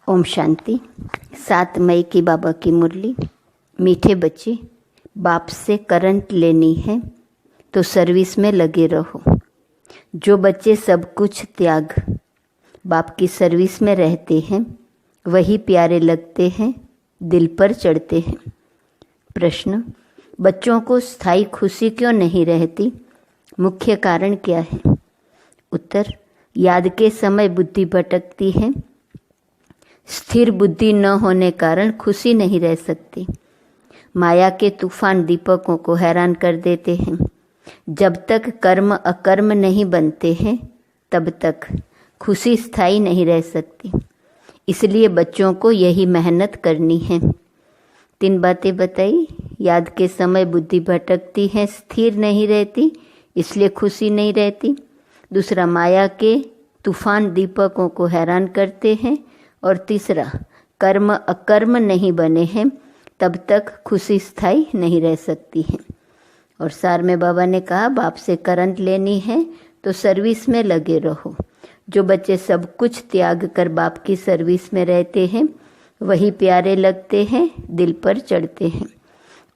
ओम शांति। 7 मई की बाबा की मुरली। मीठे बच्चे, बाप से करंट लेनी है तो सर्विस में लगे रहो। जो बच्चे सब कुछ त्याग बाप की सर्विस में रहते हैं वही प्यारे लगते हैं, दिल पर चढ़ते हैं। प्रश्न: बच्चों को स्थायी खुशी क्यों नहीं रहती? मुख्य कारण क्या है? उत्तर: याद के समय बुद्धि भटकती है। स्थिर बुद्धि न होने कारण खुशी नहीं रह सकती। माया के तूफान दीपकों को हैरान कर देते हैं। जब तक कर्म अकर्म नहीं बनते हैं तब तक खुशी स्थायी नहीं रह सकती। इसलिए बच्चों को यही मेहनत करनी है। 3 बातें बताई। याद के समय बुद्धि भटकती है, स्थिर नहीं रहती, इसलिए खुशी नहीं रहती। दूसरा, माया के तूफान दीपकों को हैरान करते हैं। और तीसरा, कर्म अकर्म नहीं बने हैं तब तक खुशी स्थायी नहीं रह सकती है। और सार में बाबा ने कहा, बाप से करंट लेनी है तो सर्विस में लगे रहो। जो बच्चे सब कुछ त्याग कर बाप की सर्विस में रहते हैं वही प्यारे लगते हैं, दिल पर चढ़ते हैं।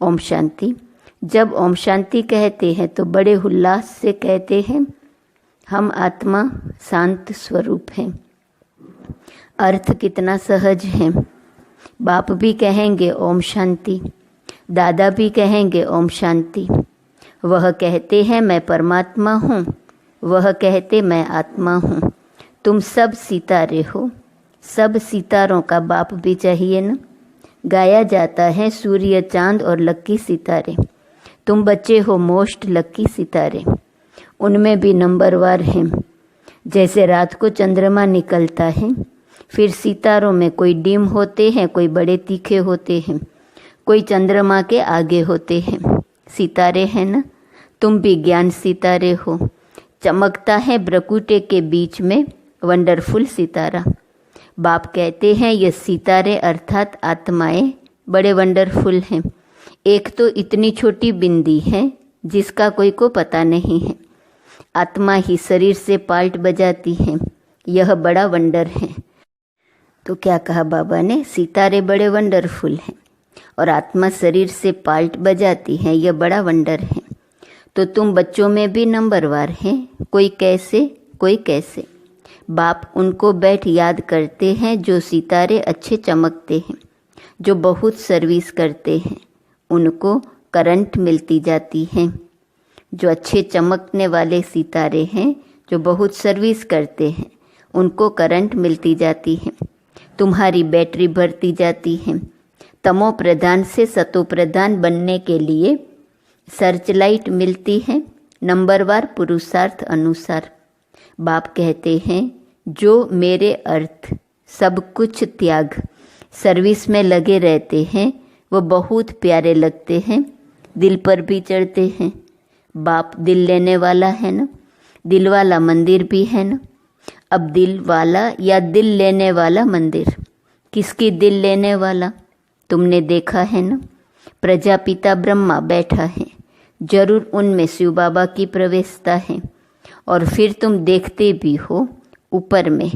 ओम शांति। जब ओम शांति कहते हैं तो बड़े उल्लास से कहते हैं, हम आत्मा शांत स्वरूप हैं। अर्थ कितना सहज है। बाप भी कहेंगे ओम शांति, दादा भी कहेंगे ओम शांति। वह कहते हैं मैं परमात्मा हूँ, वह कहते मैं आत्मा हूँ। तुम सब सितारे हो, सब सितारों का बाप भी चाहिए न। गाया जाता है सूर्य, चांद और लक्की सितारे। तुम बच्चे हो मोस्ट लक्की सितारे। उनमें भी नंबरवार हैं। जैसे रात को चंद्रमा निकलता है, फिर सितारों में कोई डिम होते हैं, कोई बड़े तीखे होते हैं, कोई चंद्रमा के आगे होते हैं। सितारे हैं ना। तुम भी ज्ञान सितारे हो। चमकता है ब्रकुटे के बीच में वंडरफुल सितारा। बाप कहते हैं ये सितारे अर्थात आत्माएं बड़े वंडरफुल हैं। एक तो इतनी छोटी बिंदी है जिसका कोई को पता नहीं है। आत्मा ही शरीर से पाल्ट बजाती है, यह बड़ा वंडर है। तो क्या कहा बाबा ने? सितारे बड़े वंडरफुल हैं और आत्मा शरीर से पाल्ट बजाती है, यह बड़ा वंडर है। तो तुम बच्चों में भी नंबरवार हैं, कोई कैसे कोई कैसे। बाप उनको बैठ याद करते हैं जो सितारे अच्छे चमकते हैं, जो बहुत सर्विस करते हैं, उनको करंट मिलती जाती है। जो अच्छे चमकने वाले सितारे हैं, जो बहुत सर्विस करते हैं, उनको करंट मिलती जाती है। तुम्हारी बैटरी भरती जाती है। तमो प्रधान से सतो प्रधान बनने के लिए सर्च लाइट मिलती है, नंबरवार पुरुषार्थ अनुसार। बाप कहते हैं जो मेरे अर्थ सब कुछ त्याग सर्विस में लगे रहते हैं वो बहुत प्यारे लगते हैं, दिल पर भी चढ़ते हैं। बाप दिल लेने वाला है ना, दिल वाला मंदिर भी है ना। अब दिल वाला या दिल लेने वाला मंदिर, किसकी दिल लेने वाला? तुमने देखा है ना, प्रजापिता ब्रह्मा बैठा है, जरूर उनमें शिव बाबा की प्रवेशता है। और फिर तुम देखते भी हो ऊपर में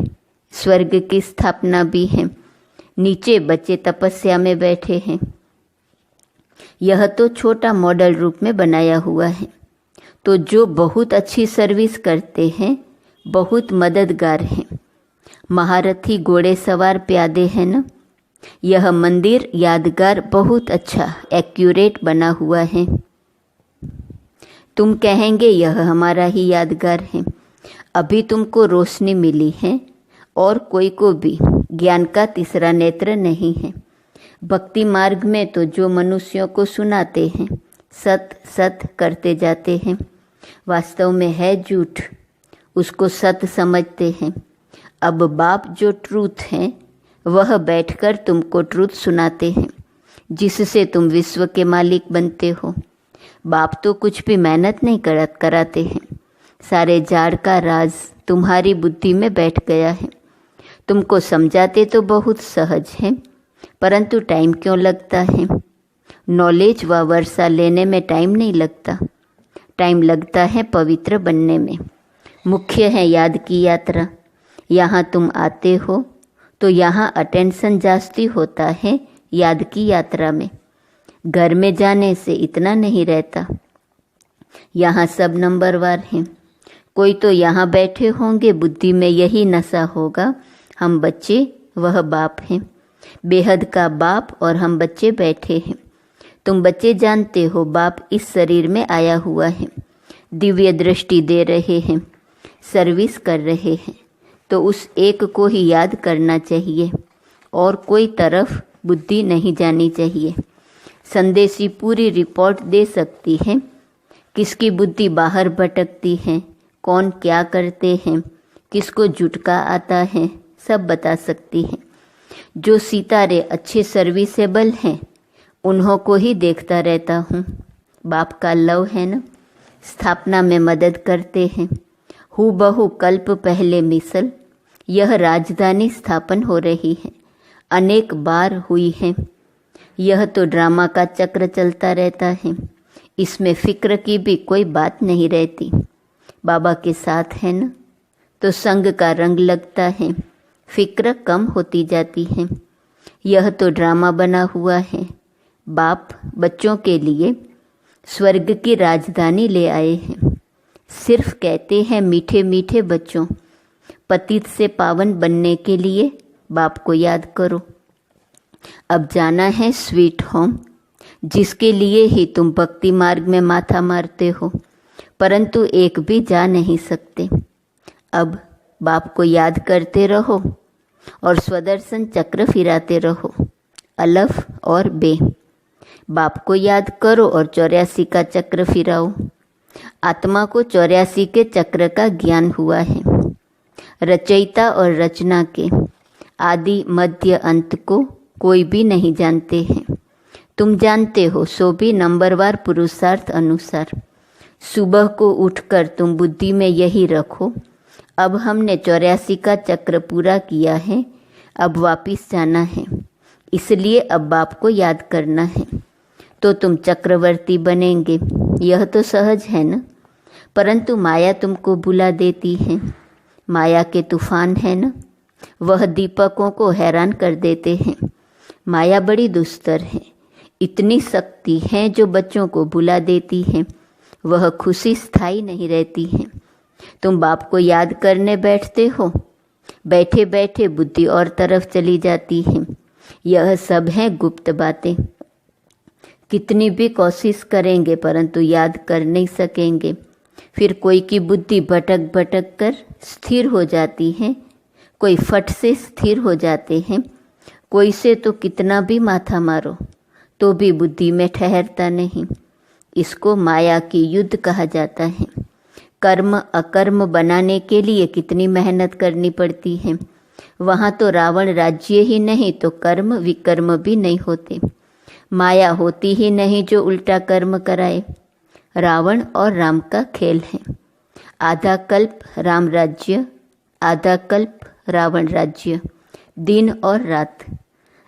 स्वर्ग की स्थापना भी है, नीचे बच्चे तपस्या में बैठे हैं। यह तो छोटा मॉडल रूप में बनाया हुआ है। तो जो बहुत अच्छी सर्विस करते हैं बहुत मददगार हैं। महारथी घोड़े सवार प्यादे हैं ना। यह मंदिर यादगार बहुत अच्छा एक्यूरेट बना हुआ है। तुम कहेंगे यह हमारा ही यादगार है। अभी तुमको रोशनी मिली है और कोई को भी ज्ञान का तीसरा नेत्र नहीं है। भक्ति मार्ग में तो जो मनुष्यों को सुनाते हैं सत सत करते जाते हैं, वास्तव में है झूठ, उसको सत समझते हैं। अब बाप जो ट्रूथ है वह बैठकर तुमको ट्रूथ सुनाते हैं, जिससे तुम विश्व के मालिक बनते हो। बाप तो कुछ भी मेहनत नहीं कराते हैं। सारे जाड़ का राज तुम्हारी बुद्धि में बैठ गया है। तुमको समझाते तो बहुत सहज है, परंतु टाइम क्यों लगता है? नॉलेज व वर्षा लेने में टाइम नहीं लगता, टाइम लगता है पवित्र बनने में। मुख्य है याद की यात्रा। यहाँ तुम आते हो तो यहाँ अटेंशन जास्ती होता है याद की यात्रा में। घर में जाने से इतना नहीं रहता। यहाँ सब नंबरवार हैं। कोई तो यहाँ बैठे होंगे, बुद्धि में यही नशा होगा, हम बच्चे वह बाप हैं, बेहद का बाप और हम बच्चे बैठे हैं। तुम बच्चे जानते हो बाप इस शरीर में आया हुआ है, दिव्य दृष्टि दे रहे हैं, सर्विस कर रहे हैं, तो उस एक को ही याद करना चाहिए और कोई तरफ बुद्धि नहीं जानी चाहिए। संदेशी पूरी रिपोर्ट दे सकती है, किसकी बुद्धि बाहर भटकती है, कौन क्या करते हैं, किसको झुटका आता है, सब बता सकती है। जो सितारे अच्छे सर्विसेबल हैं उन्हों को ही देखता रहता हूँ। बाप का लव है ना, स्थापना में मदद करते हैं। हूबहू कल्प पहले मिसल यह राजधानी स्थापन हो रही है, अनेक बार हुई है। यह तो ड्रामा का चक्र चलता रहता है, इसमें फिक्र की भी कोई बात नहीं रहती। बाबा के साथ है ना, तो संग का रंग लगता है, फिक्र कम होती जाती है। यह तो ड्रामा बना हुआ है। बाप बच्चों के लिए स्वर्ग की राजधानी ले आए हैं। सिर्फ कहते हैं मीठे मीठे बच्चों, पतित से पावन बनने के लिए बाप को याद करो। अब जाना है स्वीट होम, जिसके लिए ही तुम भक्ति मार्ग में माथा मारते हो, परंतु एक भी जा नहीं सकते। अब बाप को याद करते रहो और स्वदर्शन चक्र फिराते रहो, अलफ और बे। बाप को याद करो और 84 का चक्र फिराओ। आत्मा को 84 के चक्र का ज्ञान हुआ है। रचयिता और रचना के आदि मध्य अंत को कोई भी नहीं जानते हैं। तुम जानते हो, सो भी नंबरवार पुरुषार्थ अनुसार। सुबह को उठकर तुम बुद्धि में यही रखो, अब हमने 84 का चक्र पूरा किया है, अब वापिस जाना है, इसलिए अब बाप को याद करना है, तो तुम चक्रवर्ती बनेंगे। यह तो सहज है ना, परंतु माया तुमको बुला देती है। माया के तूफान है ना, वह दीपकों को हैरान कर देते हैं। माया बड़ी दुस्तर है, इतनी शक्ति है जो बच्चों को बुला देती है, वह खुशी स्थायी नहीं रहती है। तुम बाप को याद करने बैठते हो, बैठे बैठे बुद्धि और तरफ चली जाती है। यह सब है गुप्त बातें। कितनी भी कोशिश करेंगे परंतु याद कर नहीं सकेंगे। फिर कोई की बुद्धि भटक भटक कर स्थिर हो जाती है, कोई फट से स्थिर हो जाते हैं, कोई से तो कितना भी माथा मारो तो भी बुद्धि में ठहरता नहीं। इसको माया की युद्ध कहा जाता है। कर्म अकर्म बनाने के लिए कितनी मेहनत करनी पड़ती है। वहाँ तो रावण राज्य ही नहीं तो कर्म विकर्म भी नहीं होते। माया होती ही नहीं जो उल्टा कर्म कराए। रावण और राम का खेल है। आधा कल्प राम राज्य, आधा कल्प रावण राज्य, दिन और रात।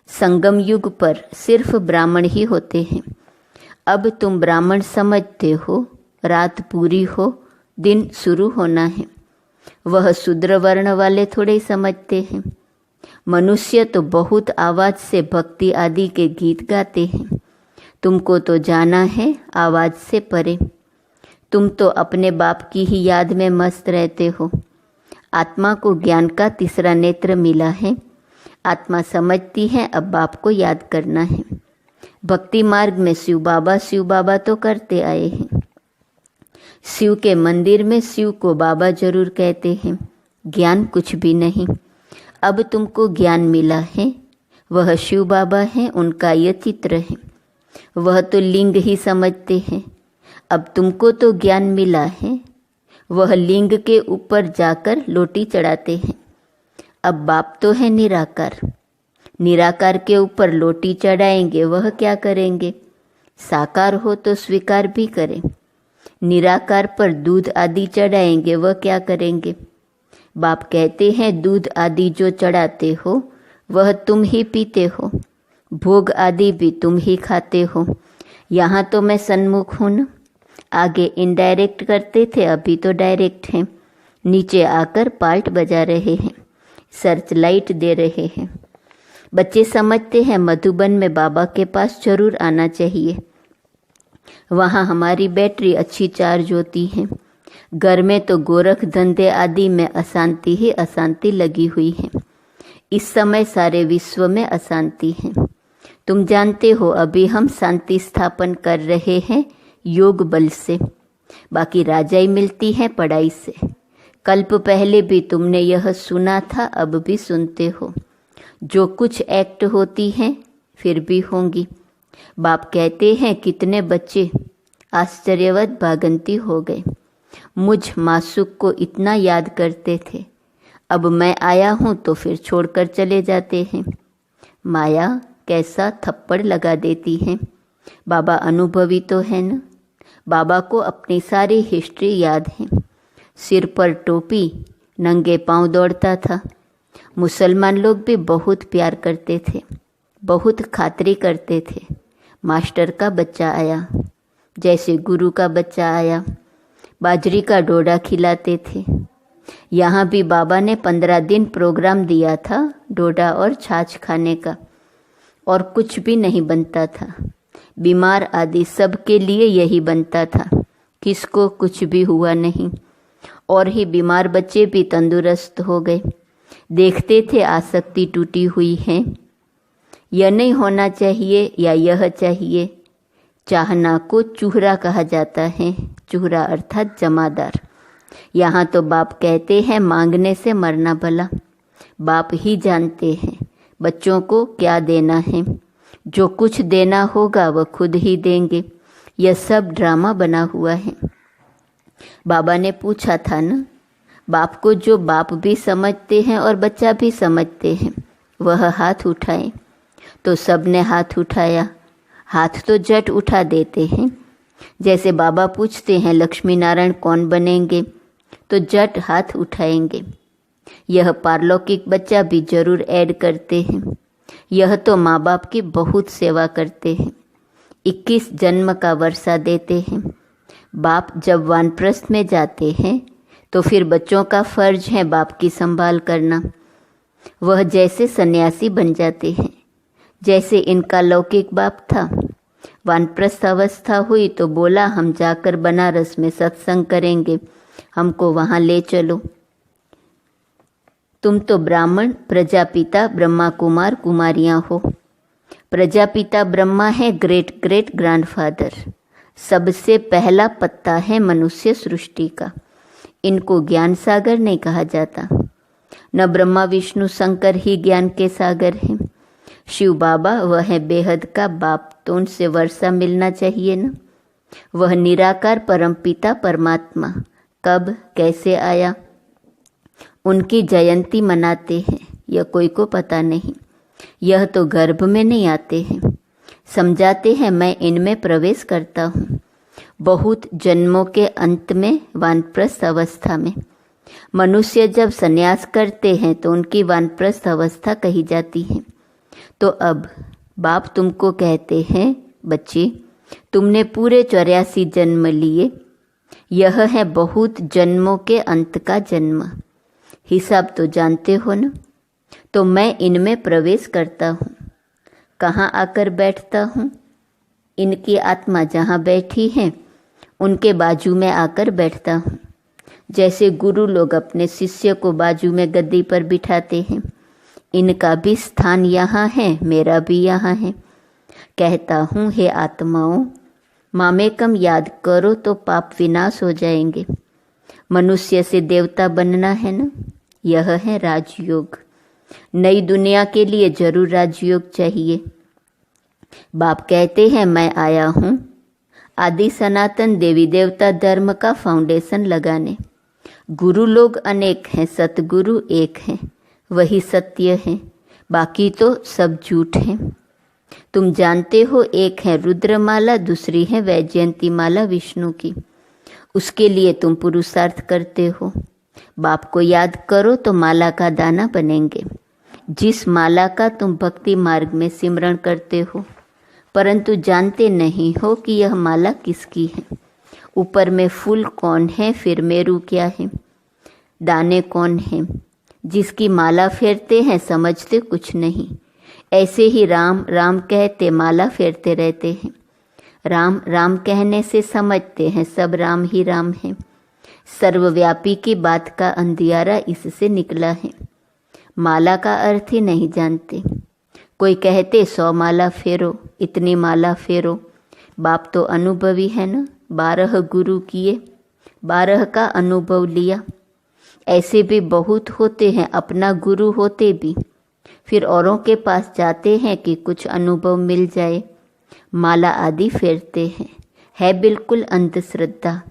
संगम युग पर सिर्फ ब्राह्मण ही होते हैं। अब तुम ब्राह्मण समझते हो, रात पूरी हो, दिन शुरू होना है। वह शूद्र वर्ण वाले थोड़े ही समझते हैं। मनुष्य तो बहुत आवाज़ से भक्ति आदि के गीत गाते हैं। तुमको तो जाना है आवाज़ से परे। तुम तो अपने बाप की ही याद में मस्त रहते हो। आत्मा को ज्ञान का तीसरा नेत्र मिला है। आत्मा समझती है अब बाप को याद करना है। भक्ति मार्ग में शिव बाबा तो करते आए हैं। शिव के मंदिर में शिव को बाबा जरूर कहते हैं, ज्ञान कुछ भी नहीं। अब तुमको ज्ञान मिला है, वह शिव बाबा है, उनका यह चित्र है। वह तो लिंग ही समझते हैं। अब तुमको तो ज्ञान मिला है, वह लिंग के ऊपर जाकर लोटी चढ़ाते हैं। अब बाप तो है निराकार, निराकार के ऊपर लोटी चढ़ाएंगे, वह क्या करेंगे? साकार हो तो स्वीकार भी करें। निराकार पर दूध आदि चढ़ाएंगे, वह क्या करेंगे? बाप कहते हैं दूध आदि जो चढ़ाते हो वह तुम ही पीते हो, भोग आदि भी तुम ही खाते हो। यहाँ तो मैं सन्मुख हूँ न। आगे इनडायरेक्ट करते थे, अभी तो डायरेक्ट हैं। नीचे आकर पाल्ट बजा रहे हैं। सर्च लाइट दे रहे हैं। बच्चे समझते हैं मधुबन में बाबा के पास जरूर आना चाहिए, वहाँ हमारी बैटरी अच्छी चार्ज होती है। घर में तो गोरख धंधे आदि में अशांति ही अशांति लगी हुई है। इस समय सारे विश्व में अशांति है। तुम जानते हो अभी हम शांति स्थापन कर रहे हैं योग बल से, बाकी राजाई मिलती है पढ़ाई से। कल्प पहले भी तुमने यह सुना था, अब भी सुनते हो। जो कुछ एक्ट होती हैं फिर भी होंगी। बाप कहते हैं कितने बच्चे आश्चर्यवत भागंती हो गए, मुझ मासूक को इतना याद करते थे, अब मैं आया हूँ तो फिर छोड़कर चले जाते हैं। माया कैसा थप्पड़ लगा देती है। बाबा अनुभवी तो है न, बाबा को अपनी सारी हिस्ट्री याद है। सिर पर टोपी, नंगे पांव दौड़ता था। मुसलमान लोग भी बहुत प्यार करते थे, बहुत खातिरी करते थे। मास्टर का बच्चा आया, जैसे गुरु का बच्चा आया, बाजरी का डोडा खिलाते थे। यहाँ भी बाबा ने 15 दिन प्रोग्राम दिया था डोडा और छाछ खाने का, और कुछ भी नहीं बनता था। बीमार आदि सब के लिए यही बनता था, किसको कुछ भी हुआ नहीं, और ही बीमार बच्चे भी तंदुरुस्त हो गए। देखते थे आसक्ति टूटी हुई है, यह नहीं होना चाहिए या यह चाहिए। चाहना को चूहरा कहा जाता है, चूहरा अर्थात जमादार। यहाँ तो बाप कहते हैं मांगने से मरना भला। बाप ही जानते हैं बच्चों को क्या देना है। जो कुछ देना होगा वह खुद ही देंगे। यह सब ड्रामा बना हुआ है। बाबा ने पूछा था न, बाप को जो बाप भी समझते हैं और बच्चा भी समझते हैं वह हाथ उठाए। तो सबने हाथ उठाया। हाथ तो जट उठा देते हैं। जैसे बाबा पूछते हैं लक्ष्मी नारायण कौन बनेंगे, तो जट हाथ उठाएंगे। यह पारलौकिक बच्चा भी जरूर ऐड करते हैं। यह तो माँ बाप की बहुत सेवा करते हैं। 21 जन्म का वर्षा देते हैं। बाप जब वानप्रस्थ में जाते हैं तो फिर बच्चों का फर्ज है बाप की संभाल करना। वह जैसे सन्यासी बन जाते हैं, जैसे इनका लौकिक बाप था। वानप्रस्थ अवस्था हुई तो बोला हम जाकर बनारस में सत्संग करेंगे, हमको वहाँ ले चलो। तुम तो ब्राह्मण प्रजापिता ब्रह्मा कुमार कुमारियाँ हो। प्रजापिता ब्रह्मा है ग्रेट ग्रेट ग्रैंडफादर, सबसे पहला पत्ता है मनुष्य सृष्टि का। इनको ज्ञान सागर नहीं कहा जाता। न ब्रह्मा विष्णु शंकर ही ज्ञान के सागर हैं। शिव बाबा वह है बेहद का बाप, तो उनसे वर्षा मिलना चाहिए न। वह निराकार परमपिता परमात्मा कब कैसे आया, उनकी जयंती मनाते हैं, यह कोई को पता नहीं। यह तो गर्भ में नहीं आते हैं। समझाते हैं मैं इनमें प्रवेश करता हूँ। बहुत जन्मों के अंत में वानप्रस्थ अवस्था में मनुष्य जब संन्यास करते हैं तो उनकी वानप्रस्थ अवस्था कही जाती है। तो अब बाप तुमको कहते हैं बच्चे, तुमने पूरे 84 जन्म लिए। यह है बहुत जन्मों के अंत का जन्म। हिसाब तो जानते हो न। तो मैं इनमें प्रवेश करता हूँ। कहाँ आकर बैठता हूँ? इनकी आत्मा जहाँ बैठी है उनके बाजू में आकर बैठता हूँ। जैसे गुरु लोग अपने शिष्य को बाजू में गद्दी पर बिठाते हैं, इनका भी स्थान यहाँ है, मेरा भी यहाँ है। कहता हूँ हे आत्माओं, मामेकम याद करो तो पाप विनाश हो जाएंगे। मनुष्य से देवता बनना है न, यह है राजयोग। नई दुनिया के लिए जरूर राजयोग चाहिए। बाप कहते हैं मैं आया हूँ आदि सनातन देवी देवता धर्म का फाउंडेशन लगाने। गुरु लोग अनेक हैं, सतगुरु एक हैं, वही सत्य है, बाकी तो सब झूठ है। तुम जानते हो एक है रुद्रमाला, दूसरी है वैजयंती माला विष्णु की। उसके लिए तुम पुरुषार्थ करते हो। बाप को याद करो तो माला का दाना बनेंगे। जिस माला का तुम भक्ति मार्ग में सिमरण करते हो, परंतु जानते नहीं हो कि यह माला किसकी है। ऊपर में फूल कौन है, फिर मेरू क्या है, दाने कौन है। जिसकी माला फेरते हैं समझते कुछ नहीं। ऐसे ही राम राम कहते माला फेरते रहते हैं। राम राम कहने से समझते हैं सब राम ही राम हैं। सर्वव्यापी की बात का अंधियारा इससे निकला है। माला का अर्थ ही नहीं जानते। कोई कहते 100 माला फेरो, इतनी माला फेरो। बाप तो अनुभवी है ना, 12 गुरु किए, 12 का अनुभव लिया। ऐसे भी बहुत होते हैं, अपना गुरु होते भी फिर औरों के पास जाते हैं कि कुछ अनुभव मिल जाए। माला आदि फेरते हैं, है बिल्कुल अंधश्रद्धा।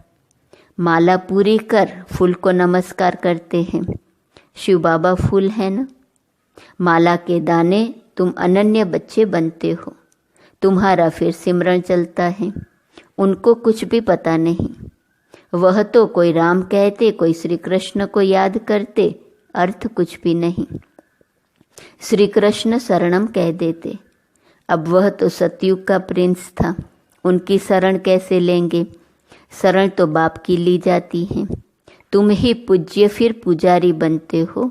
माला पूरी कर फूल को नमस्कार करते हैं। शिव बाबा फूल है ना। माला के दाने तुम अनन्य बच्चे बनते हो। तुम्हारा फिर सिमरन चलता है। उनको कुछ भी पता नहीं। वह तो कोई राम कहते, कोई श्री कृष्ण को याद करते, अर्थ कुछ भी नहीं। श्री कृष्ण शरणम कह देते। अब वह तो सतयुग का प्रिंस था, उनकी शरण कैसे लेंगे। शरण तो बाप की ली जाती है। तुम ही पूज्य फिर पुजारी बनते हो।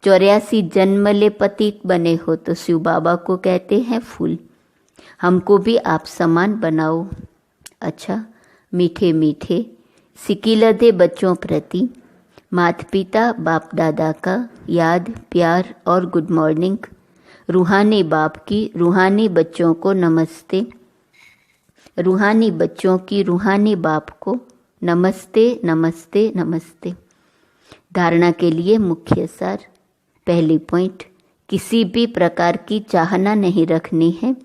84 जन्म ले पतित बने हो तो शिव बाबा को कहते हैं फूल। हमको भी आप समान बनाओ। अच्छा, मीठे मीठे सिकिलधे बच्चों प्रति माता पिता बाप दादा का याद प्यार और गुड मॉर्निंग। रूहानी बाप की रूहानी बच्चों को नमस्ते। रूहानी बच्चों की रूहानी बाप को नमस्ते नमस्ते नमस्ते। धारणा के लिए मुख्य सार। पहली पॉइंट, किसी भी प्रकार की चाहना नहीं रखनी है,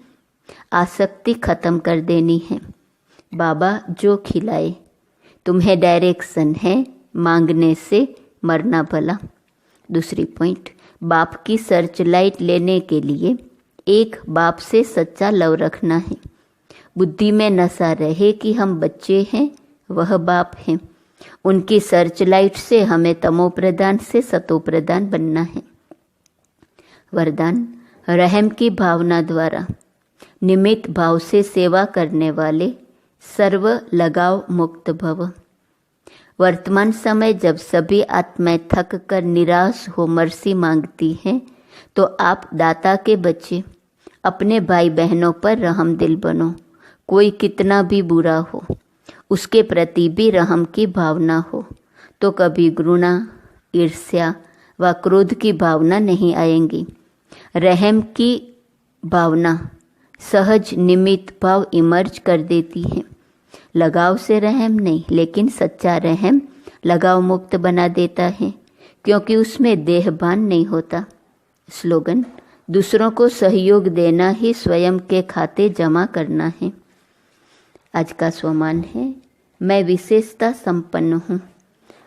आसक्ति खत्म कर देनी है। बाबा जो खिलाए। तुम्हें डायरेक्शन है, मांगने से मरना भला। दूसरी पॉइंट, बाप की सर्च लाइट लेने के लिए एक बाप से सच्चा लव रखना है। बुद्धि में नशा रहे कि हम बच्चे हैं, वह बाप हैं। उनकी सर्च लाइट से हमें तमो प्रदान से सतो प्रदान बनना है। वरदान, रहम की भावना द्वारा निमित्त भाव से सेवा करने वाले सर्व लगाव मुक्त भव। वर्तमान समय जब सभी आत्माएं थक कर निराश हो मर्सी मांगती हैं, तो आप दाता के बच्चे अपने भाई बहनों पर रहम दिल बनो। कोई कितना भी बुरा हो, उसके प्रति भी रहम की भावना हो, तो कभी घृणा ईर्ष्या व क्रोध की भावना नहीं आएंगी। रहम की भावना सहज निमित्त भाव इमर्ज कर देती है। लगाव से रहम नहीं, लेकिन सच्चा रहम लगाव मुक्त बना देता है, क्योंकि उसमें देहभान नहीं होता। स्लोगन, दूसरों को सहयोग देना ही स्वयं के खाते जमा करना है। आज का स्वमान है, मैं विशेषता संपन्न हूँ।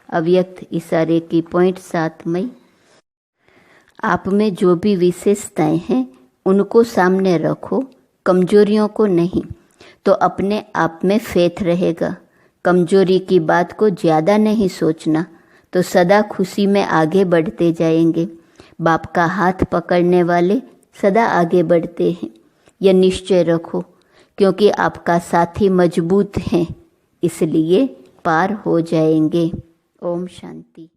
अव्यक्त इशारे की पॉइंट 7 मई। आप में जो भी विशेषताएं हैं उनको सामने रखो, कमजोरियों को नहीं, तो अपने आप में फेथ रहेगा। कमजोरी की बात को ज़्यादा नहीं सोचना, तो सदा खुशी में आगे बढ़ते जाएंगे। बाप का हाथ पकड़ने वाले सदा आगे बढ़ते हैं। यह निश्चय रखो, क्योंकि आपका साथी मजबूत है, इसलिए पार हो जाएंगे। ओम शांति।